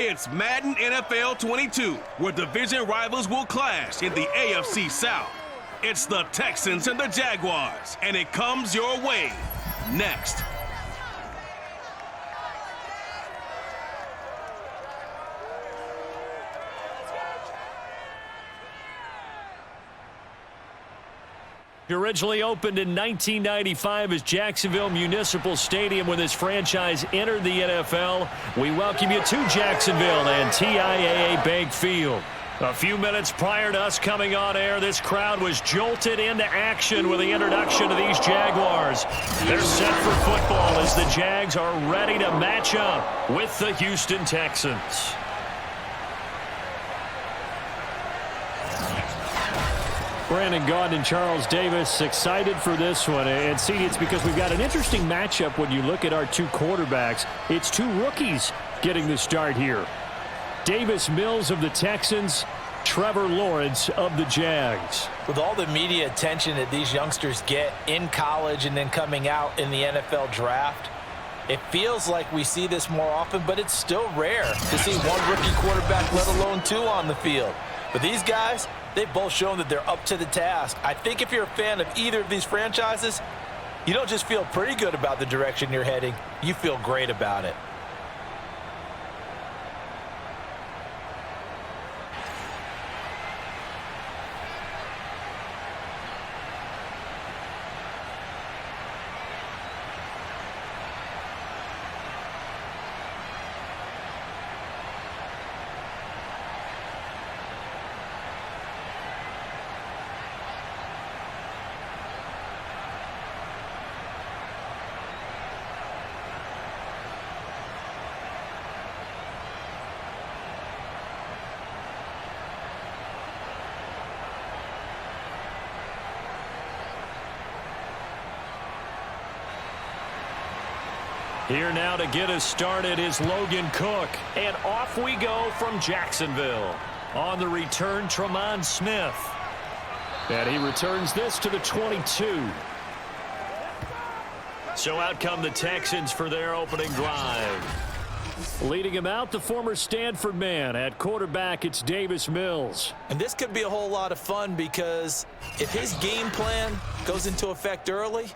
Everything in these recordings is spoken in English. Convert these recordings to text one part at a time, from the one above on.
It's Madden NFL 22, where division rivals will clash in the AFC South. It's the Texans and the Jaguars, and it comes your way next. Originally opened in 1995 as Jacksonville Municipal Stadium when this franchise entered the NFL. We welcome you to Jacksonville and TIAA Bank Field. A few minutes prior to us coming on air, this crowd was jolted into action with the introduction of these Jaguars. They're set for football as the Jags are ready to match up with the Houston Texans. Brandon Gaudin and Charles Davis excited for this one. And see, it's because we've got an interesting matchup when you look at our two quarterbacks. It's two rookies getting the start here. Davis Mills of the Texans, Trevor Lawrence of the Jags. With all the media attention that these youngsters get in college and then coming out in the NFL draft, it feels like we see this more often, but it's still rare to see one rookie quarterback, let alone two on the field. But these guys, they've both shown that they're up to the task. I think if you're a fan of either of these franchises, you don't just feel pretty good about the direction you're heading, you feel great about it. Here now to get us started is Logan Cook. And off we go from Jacksonville. On the return, Tremont Smith. And he returns this to the 22. So out come the Texans for their opening drive. Leading him out, the former Stanford man. At quarterback, it's Davis Mills. And this could be a whole lot of fun because if his game plan goes into effect early,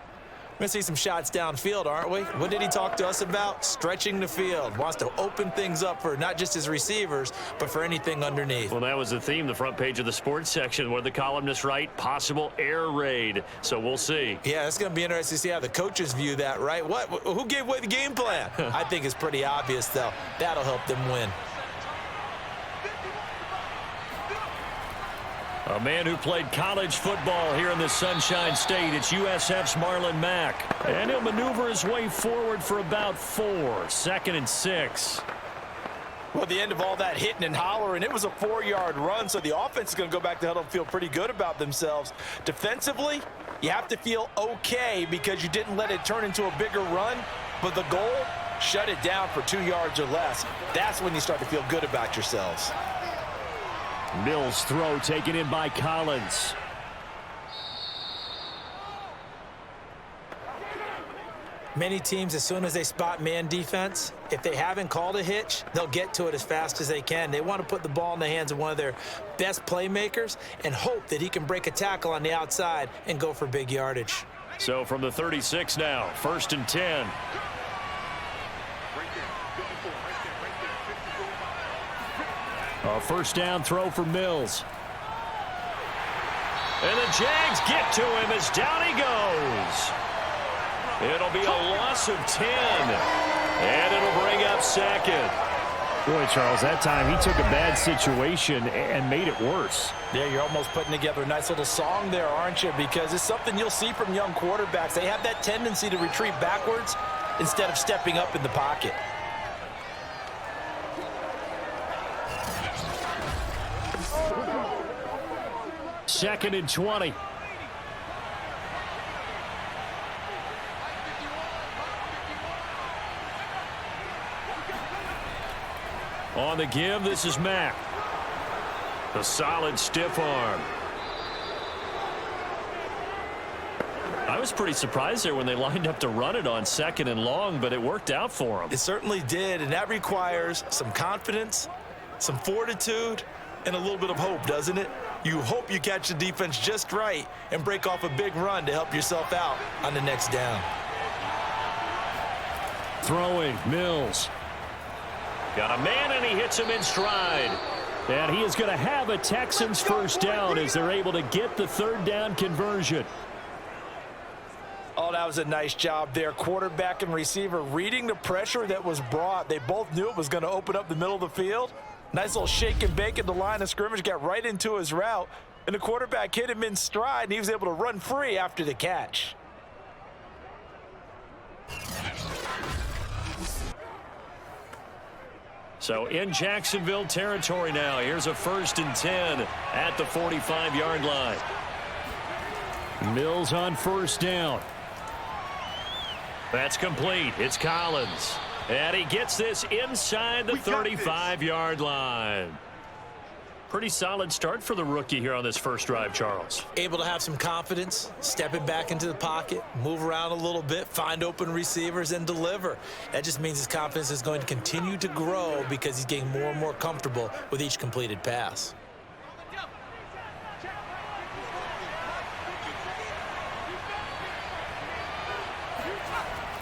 we're going to see some shots downfield, aren't we? What did he talk to us about? Stretching the field. Wants to open things up for not just his receivers, but for anything underneath. Well, that was the theme, the front page of the sports section, where the columnists write, possible air raid. So we'll see. Yeah, it's going to be interesting to see how the coaches view that, right? What? Who gave away the game plan? I think it's pretty obvious, though. That'll help them win. A man who played college football here in the Sunshine State. It's USF's Marlon Mack. And he'll maneuver his way forward for about 4. 2nd and 6. Well, the end of all that hitting and hollering, it was a 4-yard run, so the offense is going to go back to huddle and feel pretty good about themselves. Defensively, you have to feel okay because you didn't let it turn into a bigger run, but the goal, shut it down for 2 yards or less. That's when you start to feel good about yourselves. Mills' throw taken in by Collins. Many teams, as soon as they spot man defense, if they haven't called a hitch, they'll get to it as fast as they can. They want to put the ball in the hands of one of their best playmakers and hope that he can break a tackle on the outside and go for big yardage. So from the 36 now, 1st and 10. A first down throw for Mills. And the Jags get to him as down he goes. It'll be a loss of 10. And it'll bring up 2nd. Boy, Charles, that time he took a bad situation and made it worse. Yeah, you're almost putting together a nice little song there, aren't you? Because it's something you'll see from young quarterbacks. They have that tendency to retreat backwards instead of stepping up in the pocket. Second and 20. On the give, this is Mack. A solid stiff arm. I was pretty surprised there when they lined up to run it on 2nd and long, but it worked out for them. It certainly did, and that requires some confidence, some fortitude, and a little bit of hope, doesn't it? You hope you catch the defense just right and break off a big run to help yourself out on the next down. Throwing, Mills. Got a man, and he hits him in stride. And he is going to have a Texans first down as they're able to get the 3rd down conversion. Oh, that was a nice job there. Quarterback and receiver reading the pressure that was brought. They both knew it was going to open up the middle of the field. Nice little shake and bake at the line of scrimmage, got right into his route, and the quarterback hit him in stride, and he was able to run free after the catch. So in Jacksonville territory now. Here's a 1st and 10 at the 45-yard line. Mills on 1st down. That's complete. It's Collins. And he gets this inside the 35-yard line. Pretty solid start for the rookie here on this first drive, Charles. Able to have some confidence, stepping back into the pocket, move around a little bit, find open receivers, and deliver. That just means his confidence is going to continue to grow because he's getting more and more comfortable with each completed pass.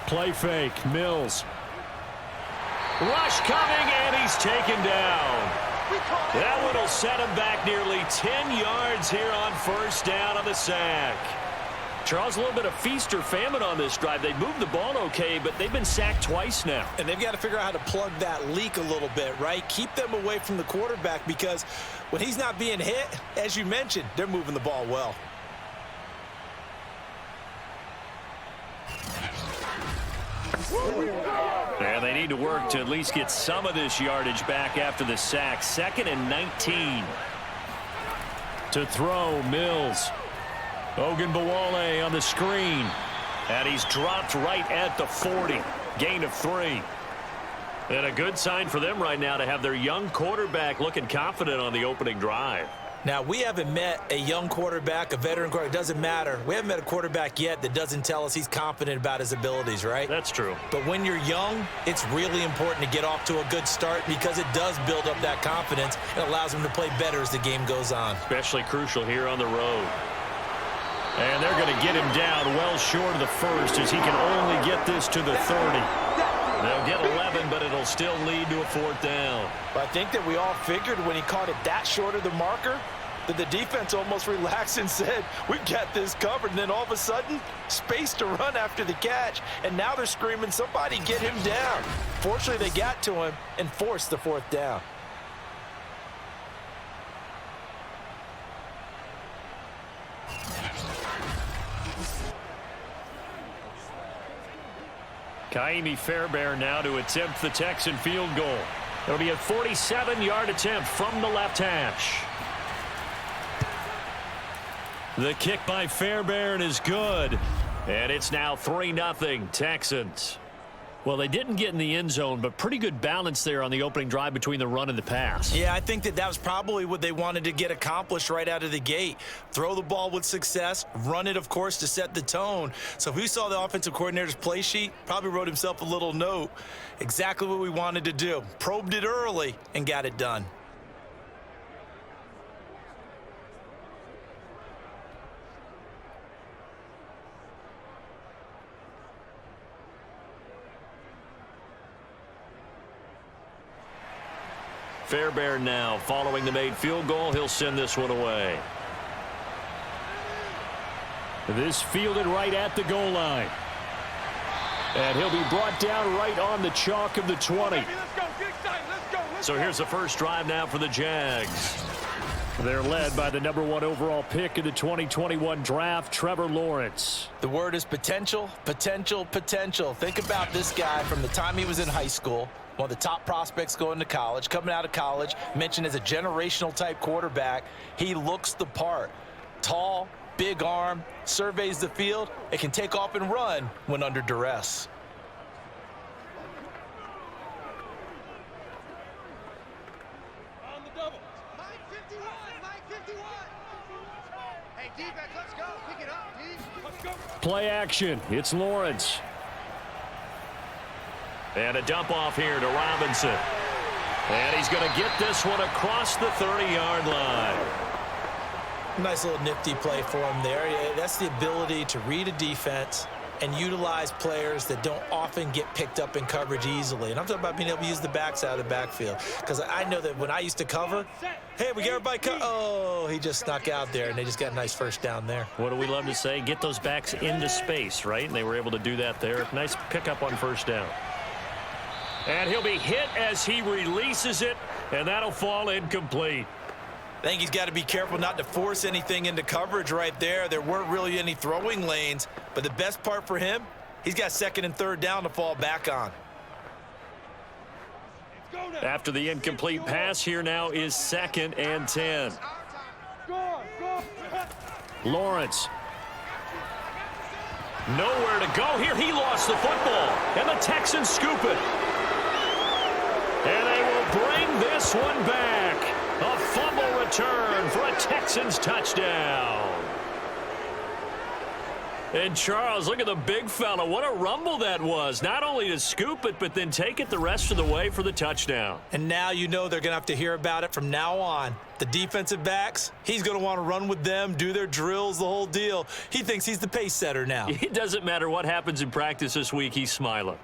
Play fake, Mills. Rush coming, and he's taken down. That one will set him back nearly 10 yards here on 1st down on the sack. Charles, a little bit of feast or famine on this drive. They moved the ball okay, but they've been sacked twice now. And they've got to figure out how to plug that leak a little bit, right? Keep them away from the quarterback because when he's not being hit, as you mentioned, they're moving the ball well. And they need to work to at least get some of this yardage back after the sack. 2nd and 19. To throw, Mills. Ogunbowale on the screen. And he's dropped right at the 40. Gain of 3. And a good sign for them right now to have their young quarterback looking confident on the opening drive. Now, we haven't met a young quarterback, a veteran quarterback. It doesn't matter. We haven't met a quarterback yet that doesn't tell us he's confident about his abilities, right? That's true. But when you're young, it's really important to get off to a good start because it does build up that confidence and allows him to play better as the game goes on. Especially crucial here on the road. And they're going to get him down well short of the 1st as he can only get this to the 30. They'll get 11, but it'll still lead to a 4th down. But I think that we all figured when he caught it that short of the marker that the defense almost relaxed and said, we've got this covered. And then all of a sudden, space to run after the catch. And now they're screaming, somebody get him down. Fortunately, they got to him and forced the 4th down. Kaimi Fairbairn now to attempt the Texan field goal. It'll be a 47-yard attempt from the left hash. The kick by Fairbairn is good. And it's now 3-0 Texans. Well, they didn't get in the end zone, but pretty good balance there on the opening drive between the run and the pass. Yeah, I think that was probably what they wanted to get accomplished right out of the gate. Throw the ball with success, run it, of course, to set the tone. So if we saw the offensive coordinator's play sheet, probably wrote himself a little note. Exactly what we wanted to do. Probed it early and got it done. Fairbairn now following the made field goal. He'll send this one away. This fielded right at the goal line. And he'll be brought down right on the chalk of the 20. So here's the first drive now for the Jags. They're led by the #1 overall pick in the 2021 draft, Trevor Lawrence. The word is potential, potential, potential. Think about this guy from the time he was in high school. One of the top prospects going to college, coming out of college, mentioned as a generational type quarterback. He looks the part. Tall, big arm, surveys the field, and can take off and run when under duress. On the double. Mike 51, Mike 51. Hey, Play action. It's Lawrence. And a dump off here to Robinson. And he's going to get this one across the 30-yard line. Nice little nifty play for him there. Yeah, that's the ability to read a defense and utilize players that don't often get picked up in coverage easily. And I'm talking about being able to use the backs out of the backfield. Because I know that when I used to cover, hey, we got everybody oh, he just snuck out there, and they just got a nice first down there. What do we love to say? Get those backs into space, right? And they were able to do that there. Nice pickup on first down. And he'll be hit as he releases it, and that'll fall incomplete. I think he's got to be careful not to force anything into coverage right there. There weren't really any throwing lanes, but the best part for him, he's got second and third down to fall back on. After the incomplete pass, here now is 2nd and 10. Lawrence. Nowhere to go here. He lost the football, and the Texans scoop it. And they will bring this one back. A fumble return for a Texans touchdown. And Charles, look at the big fella. What a rumble that was. Not only to scoop it, but then take it the rest of the way for the touchdown. And now you know they're going to have to hear about it from now on. The defensive backs, he's going to want to run with them, do their drills, the whole deal. He thinks he's the pace setter now. It doesn't matter what happens in practice this week. He's smiling.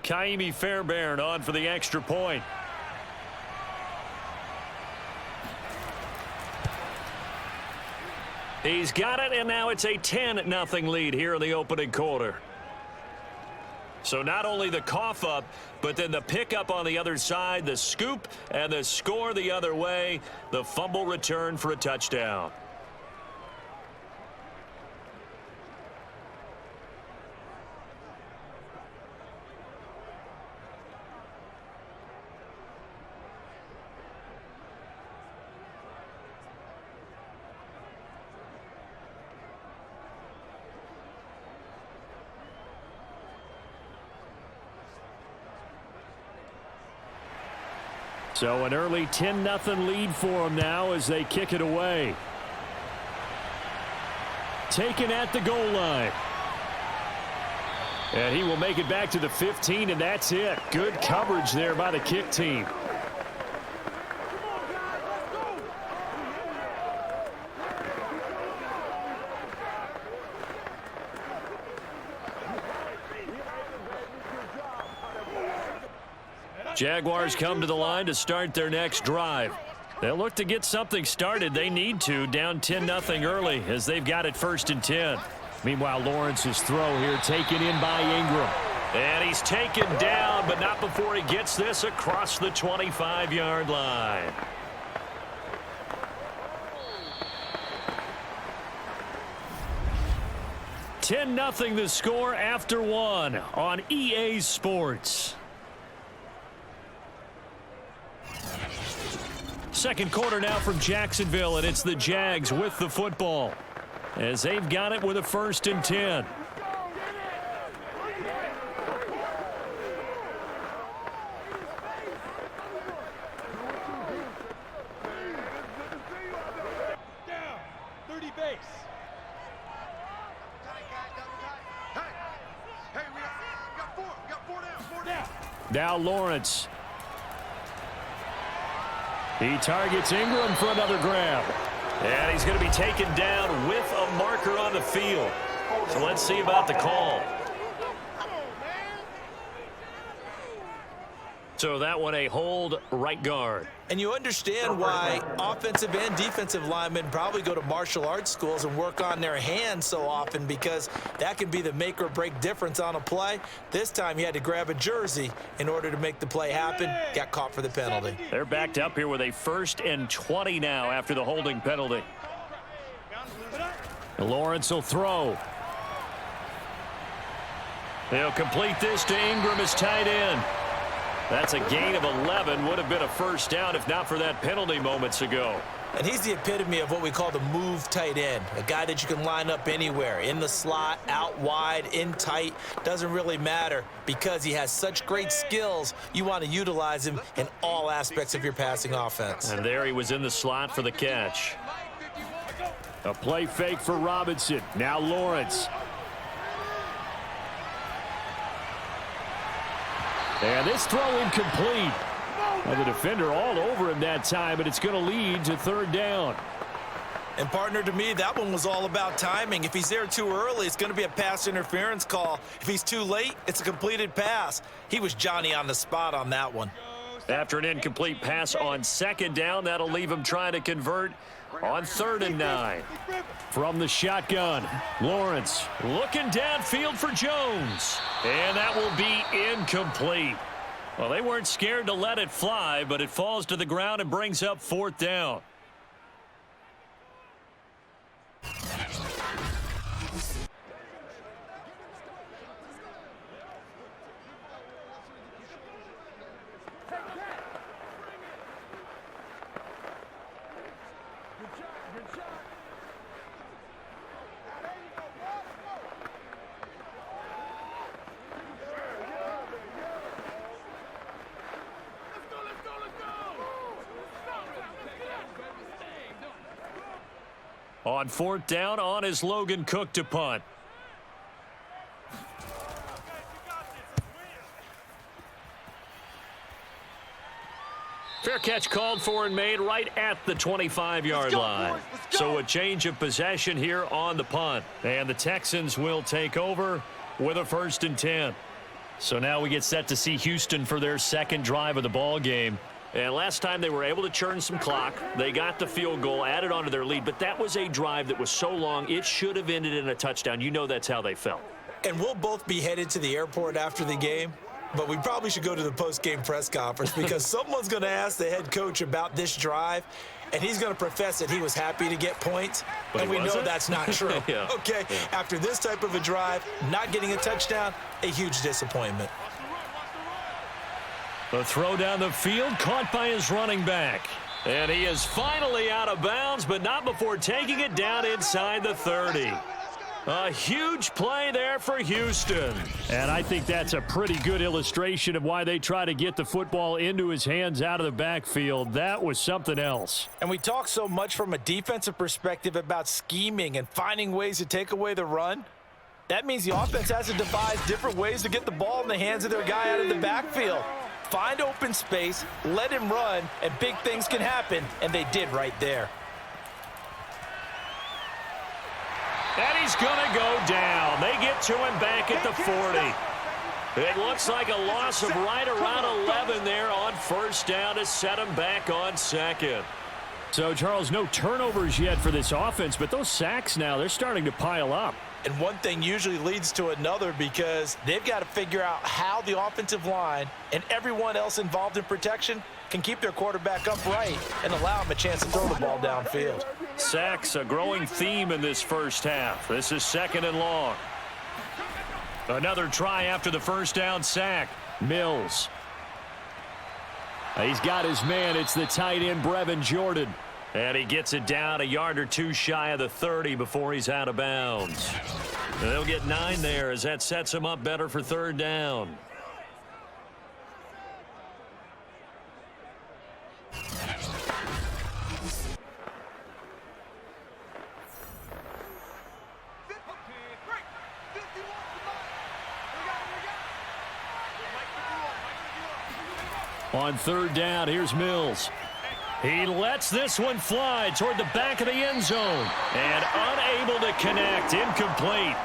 Kaimi Fairbairn on for the extra point. He's got it, and now it's a 10-0 lead here in the opening quarter. So not only the cough up, but then the pickup on the other side, the scoop, and the score the other way. The fumble return for a touchdown. So an early 10-0 lead for them now as they kick it away. Taken at the goal line. And he will make it back to the 15, and that's it. Good coverage there by the kick team. Jaguars come to the line to start their next drive. They'll look to get something started. They need to, down 10-0 early as they've got it 1st and 10. Meanwhile, Lawrence's throw here taken in by Ingram. And he's taken down, but not before he gets this across the 25-yard line. $10-0 the score after one on EA Sports. Second quarter now from Jacksonville, and it's the Jags with the football as they've got it with a 1st and 10. Down, 30 base. Hey, we got four down. Now Lawrence. He targets Ingram for another grab. And he's going to be taken down with a marker on the field. So let's see about the call. So that one a hold, right guard. And you understand why offensive and defensive linemen probably go to martial arts schools and work on their hands so often, because that can be the make or break difference on a play. This time he had to grab a jersey in order to make the play happen. Got caught for the penalty. They're backed up here with a 1st and 20 now after the holding penalty. Lawrence will throw. He'll complete this to Ingram as tight end. That's a gain of 11. Would have been a 1st down if not for that penalty moments ago. And he's the epitome of what we call the move tight end, a guy that you can line up anywhere, in the slot, out wide, in tight, doesn't really matter because he has such great skills. You want to utilize him in all aspects of your passing offense. And there he was in the slot for the catch. A play fake for Robinson. Now Lawrence. And this throw incomplete. Well, the defender all over him that time, but it's going to lead to third down. And, partner, to me, that one was all about timing. If he's there too early, it's going to be a pass interference call. If he's too late, it's a completed pass. He was Johnny on the spot on that one. After an incomplete pass on second down, that'll leave him trying to convert on 3rd and 9. From the shotgun, Lawrence. Looking downfield for Jones. And that will be incomplete. Well, they weren't scared to let it fly, but it falls to the ground and brings up 4th down. On 4th down, on is Logan Cook to punt. Fair catch called for and made right at the 25-yard line. So a change of possession here on the punt. And the Texans will take over with a 1st and 10. So now we get set to see Houston for their second drive of the ball game. And last time they were able to churn some clock. They got the field goal, added onto their lead. But that was a drive that was so long, it should have ended in a touchdown. You know that's how they felt. And we'll both be headed to the airport after the game. But we probably should go to the post-game press conference because someone's going to ask the head coach about this drive, and he's going to profess that he was happy to get points. But and we know that's not true. Yeah. Okay, yeah. After this type of a drive, not getting a touchdown, a huge disappointment. The throw down the field, caught by his running back. And he is finally out of bounds, but not before taking it down inside the 30. A huge play there for Houston. And I think that's a pretty good illustration of why they try to get the football into his hands out of the backfield. That was something else. And we talk so much from a defensive perspective about scheming and finding ways to take away the run. That means the offense has to devise different ways to get the ball in the hands of their guy out of the backfield. Find open space, let him run, and big things can happen, and they did right there. And he's going to go down. They get to him back at the 40. It looks like a loss of right around 11 there on 1st down to set him back on 2nd. So, Charles, no turnovers yet for this offense, but those sacks now, they're starting to pile up. And one thing usually leads to another because they've got to figure out how the offensive line and everyone else involved in protection can keep their quarterback upright and allow him a chance to throw the ball downfield. Sacks, a growing theme in this first half. This is 2nd and long. Another try after the 1st down sack. Mills. He's got his man. It's the tight end, Brevin Jordan. And he gets it down a yard or two shy of the 30 before he's out of bounds. They'll get 9 there as that sets him up better for 3rd down. On 3rd down, here's Mills. He lets this one fly toward the back of the end zone. And unable to connect. Incomplete.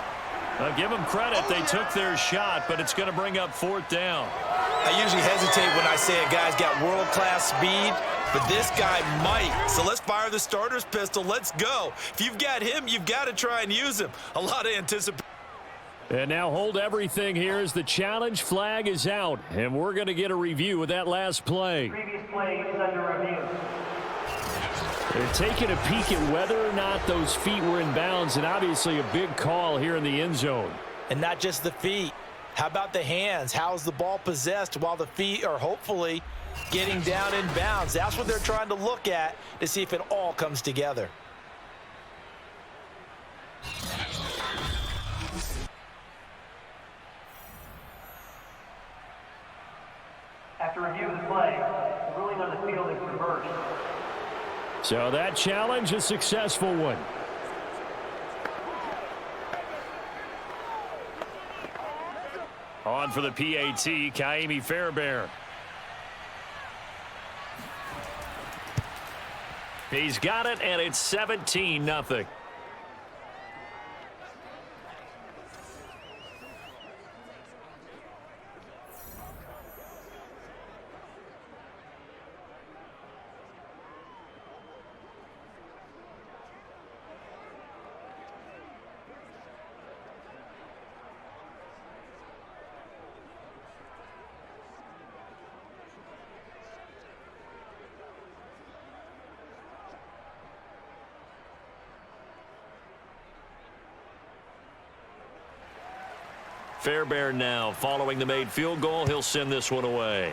I'll give them credit. They took their shot, but it's going to bring up 4th down. I usually hesitate when I say a guy's got world-class speed, but this guy might. So let's fire the starter's pistol. Let's go. If you've got him, you've got to try and use him. A lot of anticipation. And now hold everything here as the challenge flag is out. And we're going to get a review of that last play. Previous play is under review. They're taking a peek at whether or not those feet were in bounds, and obviously a big call here in the end zone. And not just the feet. How about the hands? How's the ball possessed while the feet are hopefully getting down in bounds. That's what they're trying to look at to see if it all comes together. After review of the play, the ruling on the field is reversed. So that challenge, a successful one. On for the PAT, Kaimi Fairbairn. He's got it, and it's 17-0. Fairbairn now following the made field goal. He'll send this one away.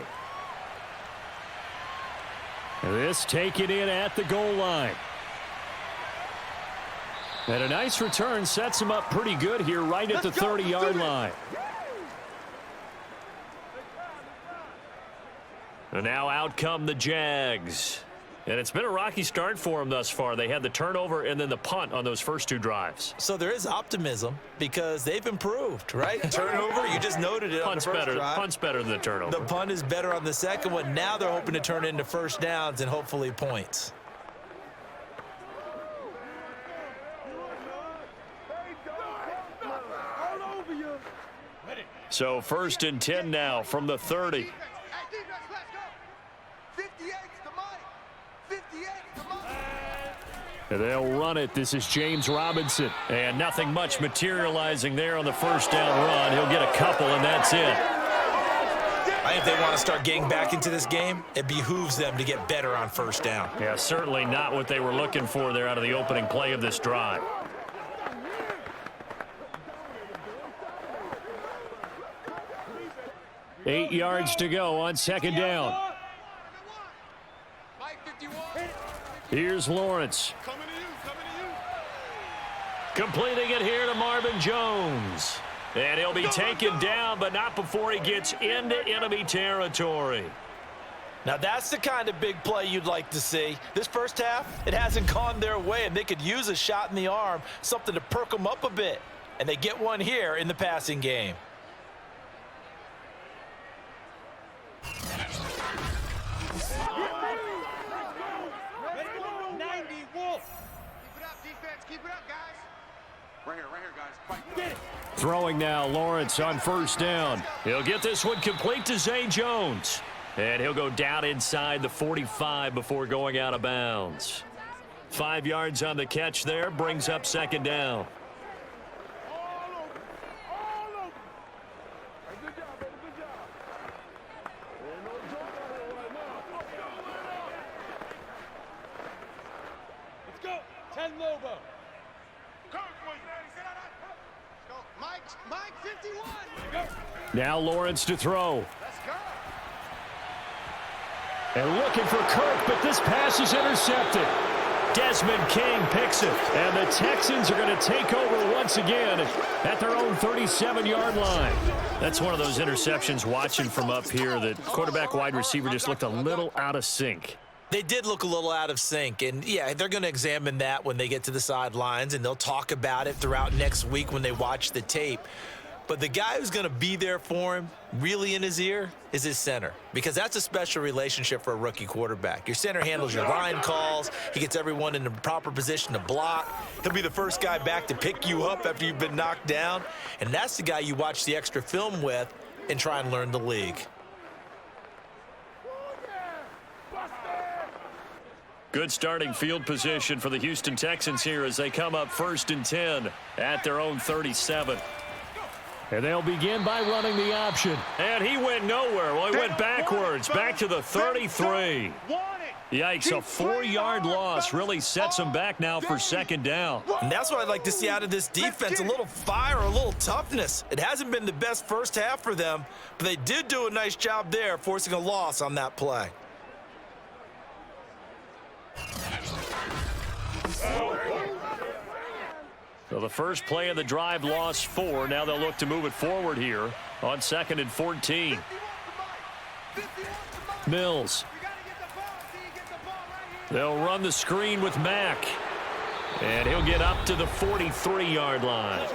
This taken in at the goal line. And a nice return sets him up pretty good here right at the 30-yard line. And now out come the Jags. And it's been a rocky start for them thus far. They had the turnover and then the punt on those first two drives. So there is optimism because they've improved, right? Turnover, you just noted it on the first drive. Punt's better than the turnover. The punt is better on the second one. Now they're hoping to turn it into first downs and hopefully points. So 1st and 10 now from the 30. And they'll run it. This is James Robinson. And nothing much materializing there on the first down run. He'll get a couple, and that's it. I think if they want to start getting back into this game, it behooves them to get better on first down. Yeah, certainly not what they were looking for there out of the opening play of this drive. Eight yards to go on second down. Here's Lawrence. Completing it here to Marvin Jones. And he'll be taken down, but not before he gets into enemy territory. Now that's the kind of big play you'd like to see. This first half, it hasn't gone their way, and they could use a shot in the arm, something to perk them up a bit. And they get one here in the passing game. Throwing now, Lawrence on first down. He'll get this one complete to Zay Jones. And he'll go down inside the 45 before going out of bounds. 5 yards on the catch there, brings up second down. Let's go. 10 Lobo. Mike 51. Now Lawrence to throw. And looking for Kirk, but this pass is intercepted. Desmond King picks it. And the Texans are going to take over once again at their own 37-yard line. That's one of those interceptions watching from up here that quarterback wide receiver just looked a little out of sync. They did look a little out of sync, and yeah, they're going to examine that when they get to the sidelines, and they'll talk about it throughout next week when they watch the tape. But the guy who's going to be there for him, really in his ear, is his center, because that's a special relationship for a rookie quarterback. Your center handles your line calls. He gets everyone in the proper position to block. He'll be the first guy back to pick you up after you've been knocked down, and that's the guy you watch the extra film with and try and learn the league. Good starting field position for the Houston Texans here as they come up 1st and 10 at their own 37. And they'll begin by running the option. And he went nowhere. Well, he went backwards, back to the 33. Yikes, a 4-yard loss really sets them back now for second down. And that's what I'd like to see out of this defense, a little fire, a little toughness. It hasn't been the best first half for them, but they did do a nice job there, forcing a loss on that play. So the first play of the drive lost 4. Now they'll look to move it forward here on 2nd and 14. Mills. They'll run the screen with Mack. And he'll get up to the 43-yard line.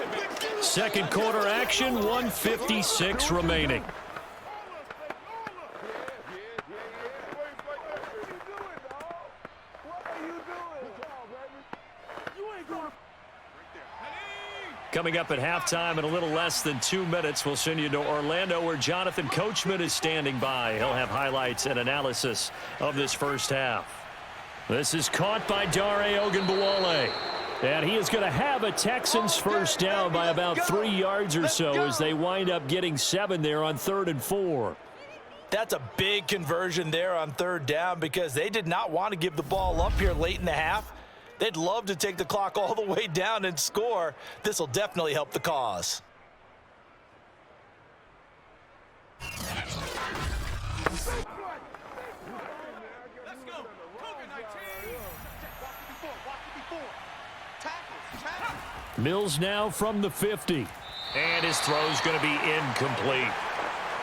Second quarter action, 1:56 remaining. Coming up at halftime in a little less than 2 minutes, we'll send you to Orlando where Jonathan Coachman is standing by. He'll have highlights and analysis of this first half. This is caught by Dare Ogunbowale. And he is going to have a Texans first down by about 3 yards or so as they wind up getting 7 there on 3rd and 4. That's a big conversion there on 3rd down because they did not want to give the ball up here late in the half. They'd love to take the clock all the way down and score. This will definitely help the cause. Mills now from the 50. And his throw's going to be incomplete.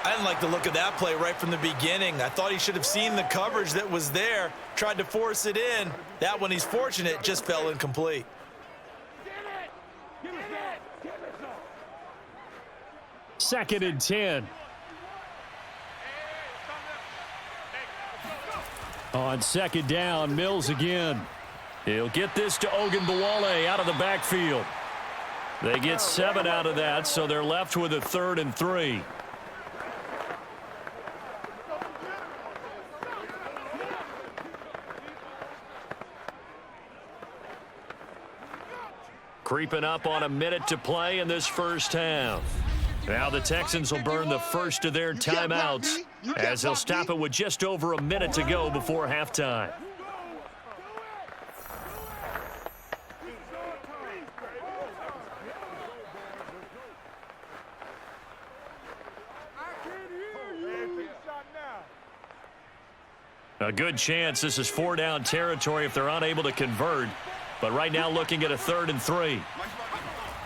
I didn't like the look of that play right from the beginning. I thought he should have seen the coverage that was there, tried to force it in. That one, he's fortunate, just fell incomplete. Second and 10. On 2nd down, Mills again. He'll get this to Ogunbowale out of the backfield. They get 7 out of that, so they're left with a 3rd and 3. Creeping up on a minute to play in this first half. Now the Texans will burn the first of their timeouts as they'll stop it with just over a minute to go before halftime. A good chance this is 4-down territory if they're unable to convert. But right now looking at a 3rd and 3.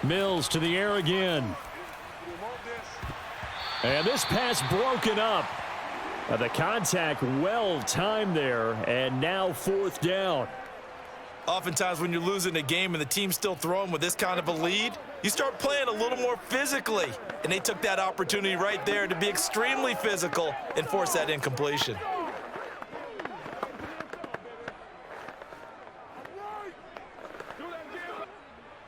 Mills to the air again. And this pass broken up. The contact well timed there, and now 4th down. Oftentimes when you're losing a game and the team's still throwing with this kind of a lead, you start playing a little more physically. And they took that opportunity right there to be extremely physical and force that incompletion.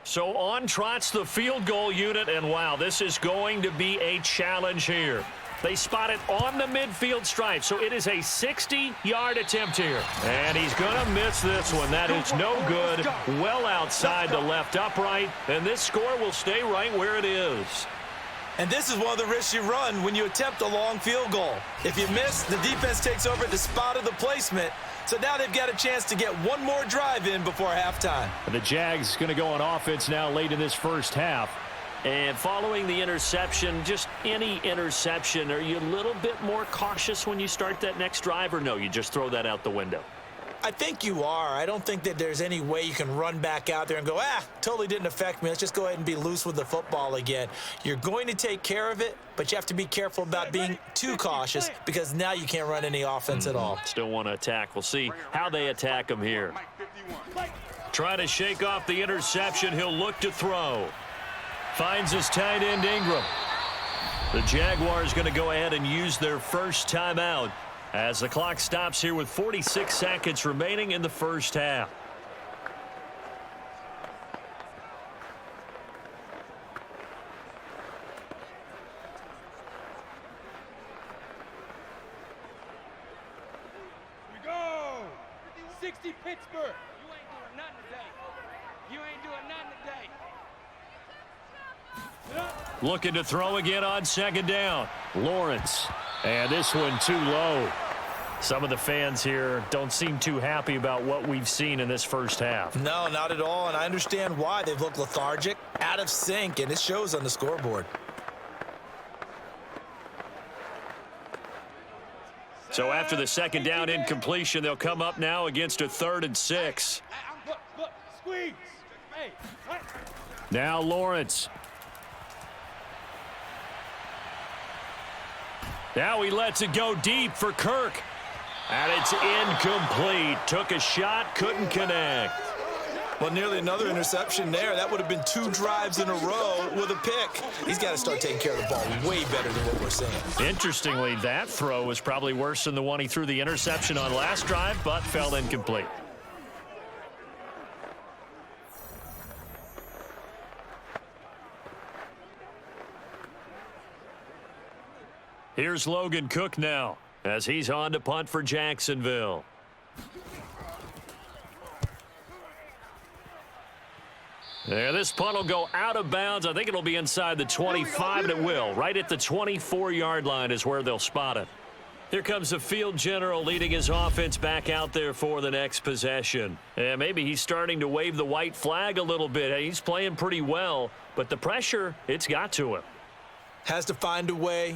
So on trots the field goal unit, and wow, this is going to be a challenge here. They spot it on the midfield stripe, so it is a 60-yard attempt here. And he's going to miss this one. That is no good. Well outside the left upright, and this score will stay right where it is. And this is one of the risks you run when you attempt a long field goal. If you miss, the defense takes over at the spot of the placement. So now they've got a chance to get one more drive in before halftime. The Jags going to go on offense now late in this first half. And following the interception, just any interception, are you a little bit more cautious when you start that next drive, or no, you just throw that out the window? I think you are. I don't think that there's any way you can run back out there and go, totally didn't affect me. Let's just go ahead and be loose with the football again. You're going to take care of it, but you have to be careful about being too cautious because now you can't run any offense at all. Still want to attack. We'll see how they attack him here. Try to shake off the interception. He'll look to throw. Finds his tight end Ingram. The Jaguars going to go ahead and use their first timeout as the clock stops here with 46 seconds remaining in the first half. We go! 60 Pittsburgh. You ain't doing nothing today. You ain't doing nothing today. Looking to throw again on 2nd down. Lawrence. And this one too low. Some of the fans here don't seem too happy about what we've seen in this first half. No, not at all, and I understand why. They've looked lethargic, out of sync, and it shows on the scoreboard. So after the second down incompletion, they'll come up now against a 3rd and 6. Look, squeeze. Hey. Now Lawrence. Now he lets it go deep for Kirk. And it's incomplete. Took a shot, couldn't connect. Well, nearly another interception there. That would have been 2 drives in a row with a pick. He's got to start taking care of the ball way better than what we're seeing. Interestingly, that throw was probably worse than the one he threw the interception on last drive, but fell incomplete. Here's Logan Cook now, as he's on to punt for Jacksonville. Yeah, this punt will go out of bounds. I think it'll be inside the 25, and it will. Right at the 24-yard line is where they'll spot it. Here comes the field general leading his offense back out there for the next possession. And maybe he's starting to wave the white flag a little bit. He's playing pretty well, but the pressure, it's got to him. Has to find a way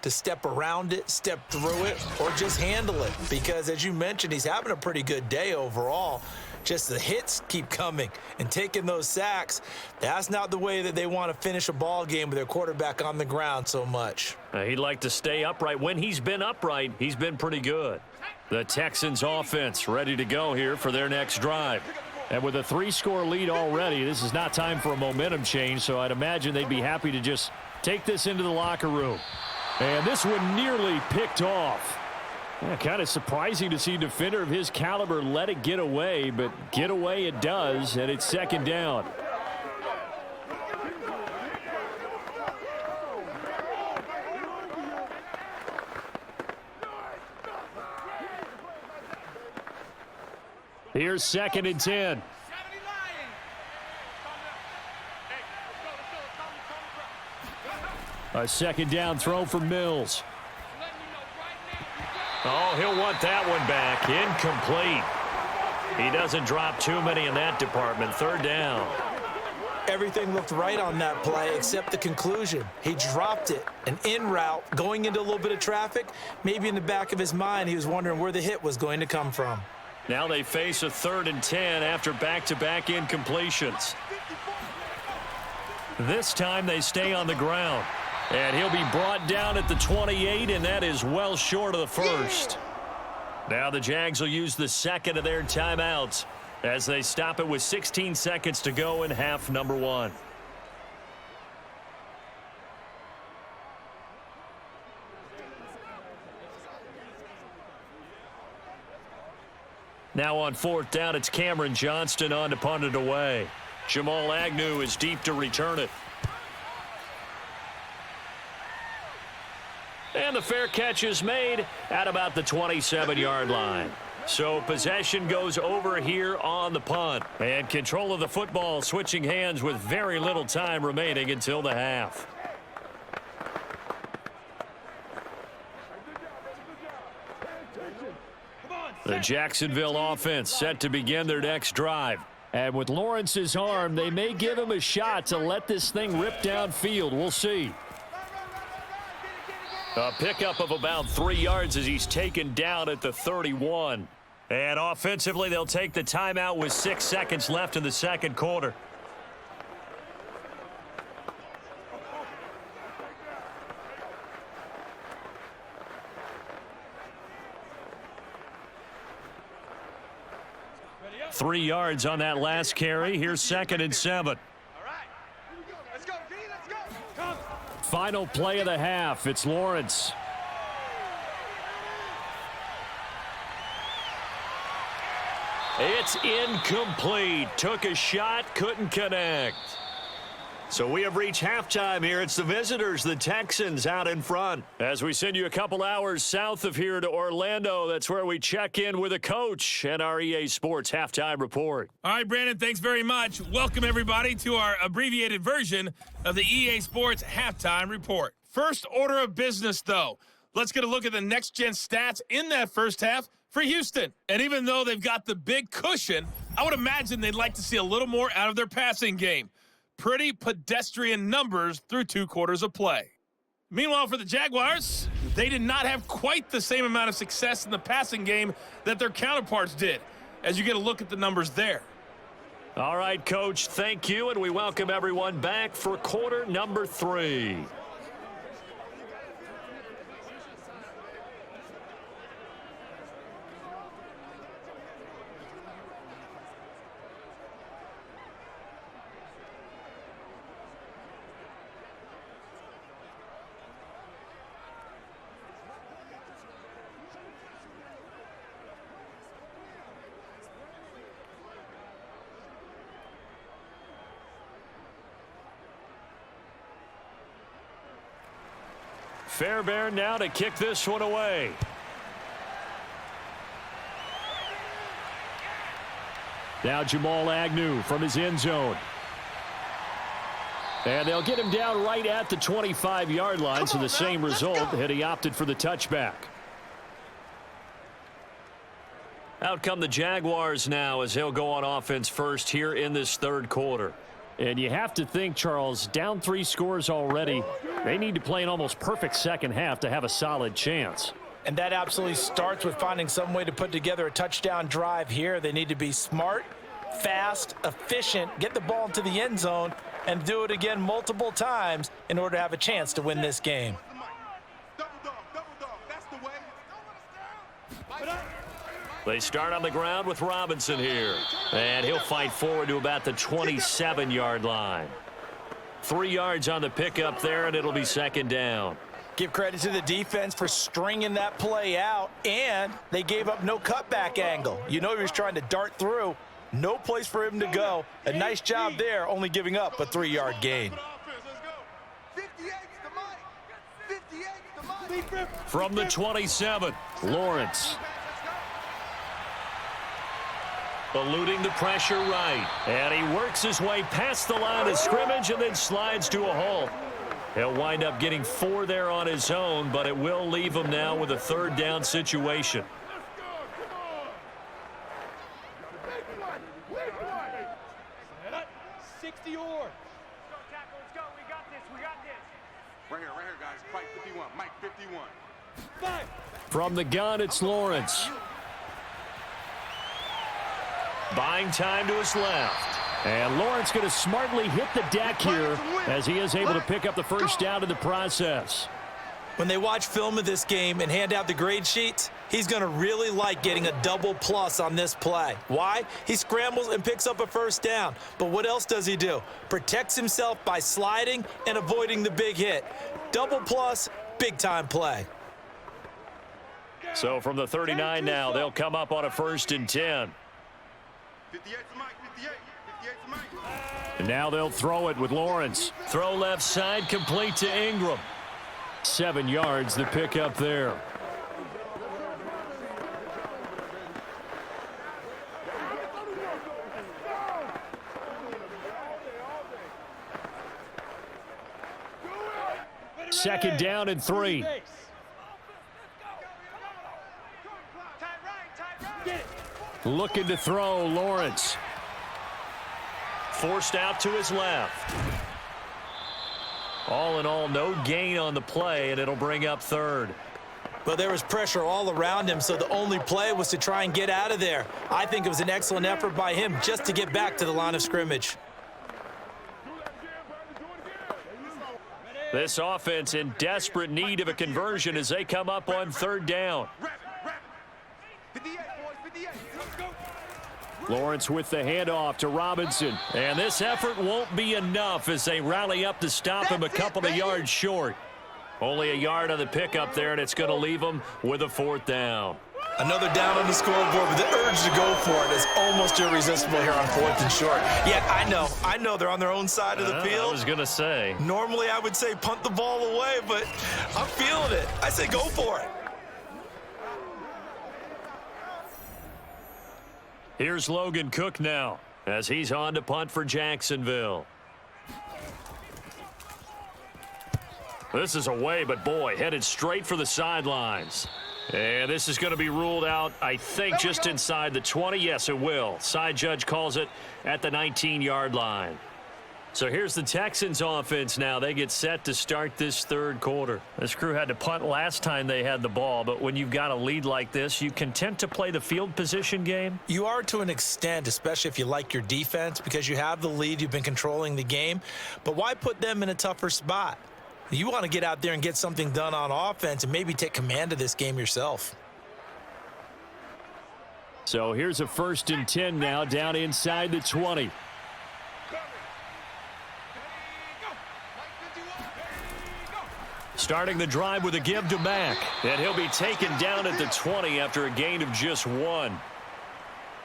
to step around it, step through it, or just handle it. Because, as you mentioned, he's having a pretty good day overall. Just the hits keep coming and taking those sacks. That's not the way that they want to finish a ball game with their quarterback on the ground so much. He'd like to stay upright. When he's been upright, he's been pretty good. The Texans offense ready to go here for their next drive. And with a 3-score lead already, this is not time for a momentum change, so I'd imagine they'd be happy to just take this into the locker room. And this one nearly picked off. Yeah, kind of surprising to see a defender of his caliber let it get away, but get away it does, and it's 2nd down. Here's 2nd and 10. A 2nd down throw for Mills. Oh, he'll want that one back. Incomplete. He doesn't drop too many in that department. 3rd down. Everything looked right on that play except the conclusion. He dropped it, an in route, going into a little bit of traffic. Maybe in the back of his mind, he was wondering where the hit was going to come from. Now they face a 3rd and 10 after back-to-back incompletions. This time they stay on the ground. And he'll be brought down at the 28, and that is well short of the first. Now the Jags will use the 2nd of their timeouts as they stop it with 16 seconds to go in half number 1. Now on 4th down, it's Cameron Johnston on to punt it away. Jamal Agnew is deep to return it. And the fair catch is made at about the 27-yard line. So possession goes over here on the punt. And control of the football switching hands with very little time remaining until the half. The Jacksonville offense set to begin their next drive. And with Lawrence's arm, they may give him a shot to let this thing rip downfield. We'll see. A pickup of about 3 yards as he's taken down at the 31. And offensively, they'll take the timeout with 6 seconds left in the second quarter. Ready up. 3 yards on that last carry. Here's 2nd and 7. All right. Let's go, D. Let's go. Come. Final play of the half. It's Lawrence. It's incomplete. Took a shot, couldn't connect. So we have reached halftime here. It's the visitors, the Texans, out in front. As we send you a couple hours south of here to Orlando, that's where we check in with a coach and our EA Sports Halftime Report. All right, Brandon, thanks very much. Welcome, everybody, to our abbreviated version of the EA Sports Halftime Report. First order of business, though. Let's get a look at the next-gen stats in that first half for Houston. And even though they've got the big cushion, I would imagine they'd like to see a little more out of their passing game. Pretty pedestrian numbers through 2 quarters of play. Meanwhile, for the Jaguars, they did not have quite the same amount of success in the passing game that their counterparts did, as you get a look at the numbers there. All right, Coach, thank you, and we welcome everyone back for quarter number 3. Fairbairn now to kick this one away. Now Jamal Agnew from his end zone. And they'll get him down right at the 25-yard line, so the same result had he opted for the touchback. Out come the Jaguars now as he'll go on offense first here in this third quarter. And you have to think, Charles, down 3 scores already. They need to play an almost perfect second half to have a solid chance. And that absolutely starts with finding some way to put together a touchdown drive here. They need to be smart, fast, efficient, get the ball into the end zone, and do it again multiple times in order to have a chance to win this game. They start on the ground with Robinson here. And he'll fight forward to about the 27-yard line. 3 yards on the pickup there, and it'll be second down. Give credit to the defense for stringing that play out, and they gave up no cutback angle. You know he was trying to dart through. No place for him to go. A nice job there, only giving up a 3-yard gain. From the 27, Lawrence. Eluding the pressure right. And he works his way past the line of scrimmage and then slides to a halt. He'll wind up getting 4 there on his own, but it will leave him now with a third down situation. From the gun, it's Lawrence. Buying time to his left. And Lawrence going to smartly hit the deck here as he is able to pick up the first down in the process. When they watch film of this game and hand out the grade sheets, he's going to really like getting a double plus on this play. Why? He scrambles and picks up a first down. But what else does he do? Protects himself by sliding and avoiding the big hit. Double plus, big-time play. So from the 39 now, they'll come up on a 1st and 10. And now they'll throw it with Lawrence. Throw left side, complete to Ingram. 7 yards, the pickup there. Second down and 3. Looking to throw, Lawrence. Forced out to his left. All in all, no gain on the play, and it'll bring up 3rd. Well, there was pressure all around him, so the only play was to try and get out of there. I think it was an excellent effort by him just to get back to the line of scrimmage. This offense in desperate need of a conversion as they come up on 3rd down. Lawrence with the handoff to Robinson. And this effort won't be enough as they rally up to stop him a couple of yards short. Only a yard on the pickup there, and it's going to leave them with a 4th down. Another down on the scoreboard, but the urge to go for it is almost irresistible here on 4th and short. Yeah, I know they're on their own side of the field. I was going to say. Normally I would say punt the ball away, but I'm feeling it. I say go for it. Here's Logan Cook now as he's on to punt for Jacksonville. This is away, but boy, headed straight for the sidelines. And this is going to be ruled out, I think, just inside the 20. Yes, it will. Side judge calls it at the 19-yard line. So here's the Texans offense now. They get set to start this third quarter. This crew had to punt last time they had the ball, but when you've got a lead like this, you content to play the field position game? You are to an extent, especially if you like your defense, because you have the lead, you've been controlling the game. But why put them in a tougher spot? You want to get out there and get something done on offense and maybe take command of this game yourself. So here's a 1st and 10 now down inside the 20. Starting the drive with a give to Mack. And he'll be taken down at the 20 after a gain of just 1.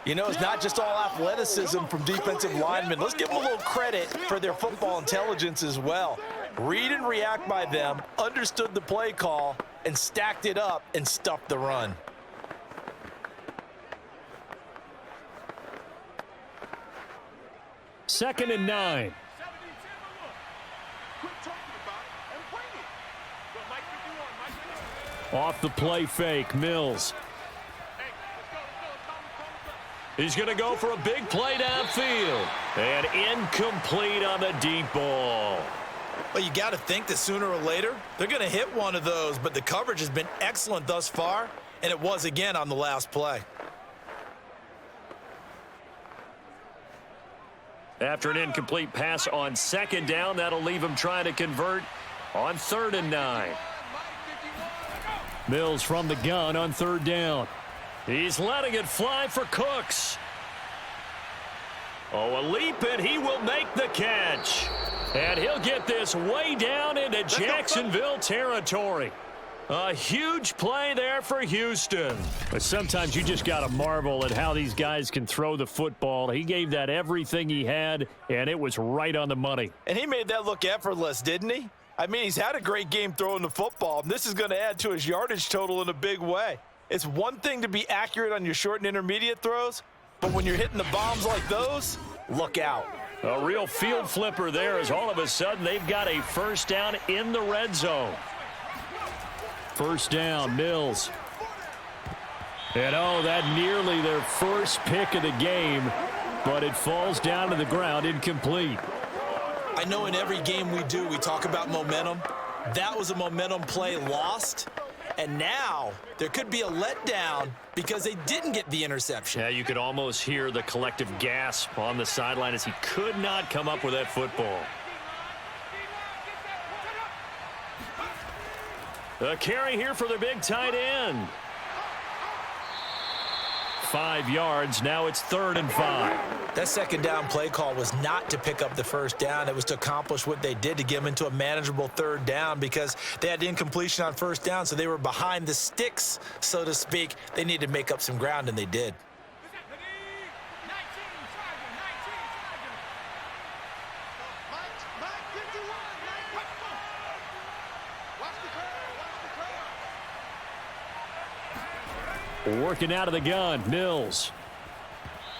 You know, it's not just all athleticism from defensive linemen. Let's give them a little credit for their football intelligence as well. Read and react by them, understood the play call, and stacked it up and stuffed the run. Second and 9. Off the play fake, Mills. He's going to go for a big play downfield. And incomplete on the deep ball. Well, you got to think that sooner or later, they're going to hit one of those, but the coverage has been excellent thus far, and it was again on the last play. After an incomplete pass on 2nd down, that'll leave him trying to convert on 3rd and 9. Mills from the gun on 3rd down. He's letting it fly for Cooks. Oh, a leap, and he will make the catch. And he'll get this way down into Jacksonville territory. A huge play there for Houston. But sometimes you just got to marvel at how these guys can throw the football. He gave that everything he had, and it was right on the money. And he made that look effortless, didn't he? I mean, he's had a great game throwing the football, and this is going to add to his yardage total in a big way. It's one thing to be accurate on your short and intermediate throws, but when you're hitting the bombs like those, look out. A real field flipper there as all of a sudden they've got a 1st down in the red zone. 1st down, Mills. And oh, that nearly their first pick of the game, but it falls down to the ground incomplete. I know in every game we do, we talk about momentum. That was a momentum play lost. And now there could be a letdown because they didn't get the interception. Yeah, you could almost hear the collective gasp on the sideline as he could not come up with that football. The carry here for their big tight end. 5 yards. Now it's 3rd and 5. That 2nd down play call was not to pick up the 1st down. It was to accomplish what they did to get them into a manageable 3rd down because they had incompletion on 1st down, so they were behind the sticks, so to speak. They needed to make up some ground, and they did. Working out of the gun, Mills.